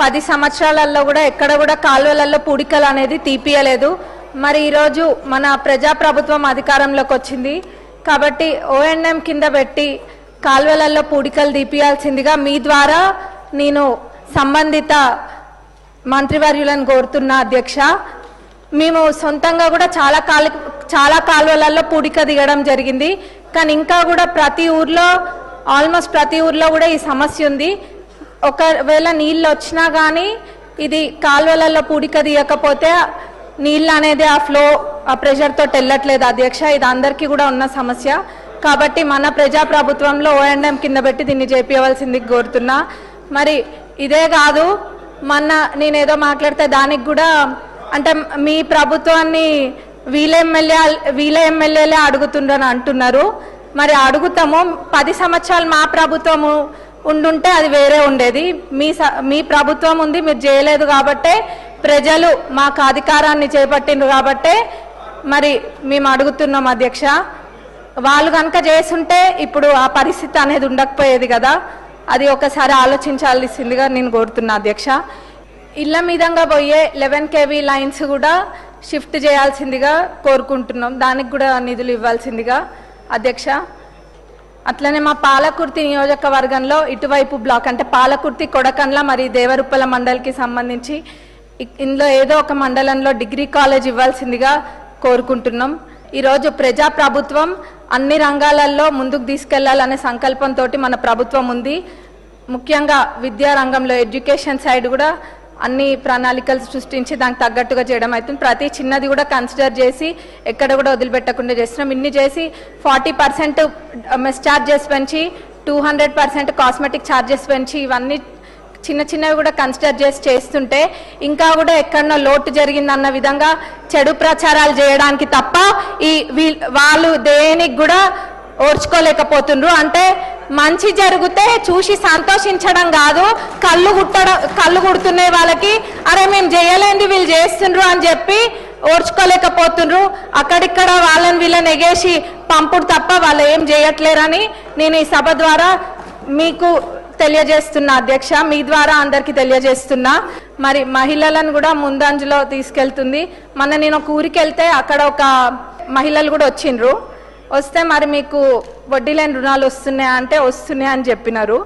10 సంవత్సరాలలో కూడా ఎక్కడ కూడా కాలువలలో పూడికలు అనేది తీపియలేదు. మరి ఈరోజు మన ప్రజాప్రభుత్వం అధికారంలోకి వచ్చింది కాబట్టి ఓఎన్ఎం కింద పెట్టి కాలువలలో పూడికలు తీపియాల్సిందిగా మీ ద్వారా నేను సంబంధిత మంత్రివర్యులను కోరుతున్నా అధ్యక్ష. మేము సొంతంగా కూడా చాలా కాలువలలో పూడిక దిగడం జరిగింది. కానీ ఇంకా కూడా ఆల్మోస్ట్ ప్రతి ఊర్లో కూడా ఈ సమస్య ఉంది. ఒకవేళ నీళ్ళు వచ్చినా కానీ ఇది కాలువలలో పూడిక దిగకపోతే నీళ్ళు అనేది ఆ ప్రెషర్ తోటి వెళ్ళట్లేదు అధ్యక్ష. ఇది అందరికీ కూడా ఉన్న సమస్య కాబట్టి మన ప్రజాప్రభుత్వంలో ఓఎన్ఎం కింద పెట్టి దీన్ని చేపియవలసింది కోరుతున్నా. మరి ఇదే కాదు, నేనేదో మాట్లాడితే దానికి కూడా అంటే మీ ప్రభుత్వాన్ని వీళ్ళ ఎమ్మెల్యేలే అడుగుతుండ్రని అంటున్నారు. మరి అడుగుతాము, 10 సంవత్సరాలు మా ప్రభుత్వము ఉండుంటే అది వేరే ఉండేది. మీ ప్రభుత్వం ఉంది, మీరు చేయలేదు కాబట్టే ప్రజలు మాకు అధికారాన్ని చేపట్టిండ్రు కాబట్టే మరి మేము అడుగుతున్నాం అధ్యక్ష. వాళ్ళు కనుక చేస్తుంటే ఇప్పుడు ఆ పరిస్థితి అనేది ఉండకపోయేది కదా. అది ఒకసారి ఆలోచించాల్సిందిగా నేను కోరుతున్నా అధ్యక్ష. ఇళ్ల మీదంగా పోయే 11 kV లైన్స్ కూడా షిఫ్ట్ చేయాల్సిందిగా కోరుకుంటున్నాం. దానికి కూడా నిధులు ఇవ్వాల్సిందిగా అధ్యక్ష. అట్లనే మా పాలకుర్తి నియోజకవర్గంలో ఇటువైపు బ్లాక్ అంటే పాలకుర్తి, కొడకండ్ల మరి దేవరుప్పల మండలికి సంబంధించి ఇందులో ఏదో ఒక మండలంలో డిగ్రీ కాలేజ్ ఇవ్వాల్సిందిగా కోరుకుంటున్నాం. ఈరోజు ప్రజాప్రభుత్వం అన్ని రంగాలలో ముందుకు తీసుకెళ్లాలనే సంకల్పంతో మన ప్రభుత్వం ఉంది. ముఖ్యంగా విద్యా రంగంలో ఎడ్యుకేషన్ సైడ్ కూడా అన్ని ప్రణాళికలు సృష్టించి దానికి తగ్గట్టుగా చేయడం అవుతుంది. ప్రతి చిన్నది కూడా కన్సిడర్ చేసి ఎక్కడ కూడా వదిలిపెట్టకుండా చేస్తున్నాం. ఇన్ని చేసి 40% మెస్ ఛార్జెస్ పెంచి 200% కాస్మెటిక్ ఛార్జెస్ పెంచి ఇవన్నీ చిన్నవి కూడా కన్సిడర్ చేసి చేస్తుంటే ఇంకా కూడా ఎక్కడో లోటు జరిగిందన్న విధంగా చెడు ప్రచారాలు చేయడానికి తప్ప వాళ్ళు దేనికి కూడా ఓర్చుకోలేకపోతుండ్రు. అంటే మంచి జరిగితే చూసి సంతోషించడం కాదు, కళ్ళు కుడుతున్న వాళ్ళకి అరే మేము చేయలేంది వీళ్ళు చేస్తుండ్రు అని చెప్పి ఓర్చుకోలేకపోతుండ్రు. అక్కడిక్కడ వీళ్ళని ఎగేసి పంపుడు తప్ప వాళ్ళు ఏం చేయట్లేరని నేను ఈ సభ ద్వారా మీకు తెలియజేస్తున్నా అధ్యక్ష. మీ ద్వారా అందరికీ తెలియజేస్తున్నా. మరి మహిళలను కూడా ముందంజలో తీసుకెళ్తుంది. నేను ఒక ఊరికి వెళ్తే అక్కడ ఒక మహిళలు కూడా వచ్చిండ్రు. వస్తే మరి మీకు వడ్డీ లేని రుణాలు వస్తున్నాయా అంటే వస్తున్నాయని చెప్పినారు.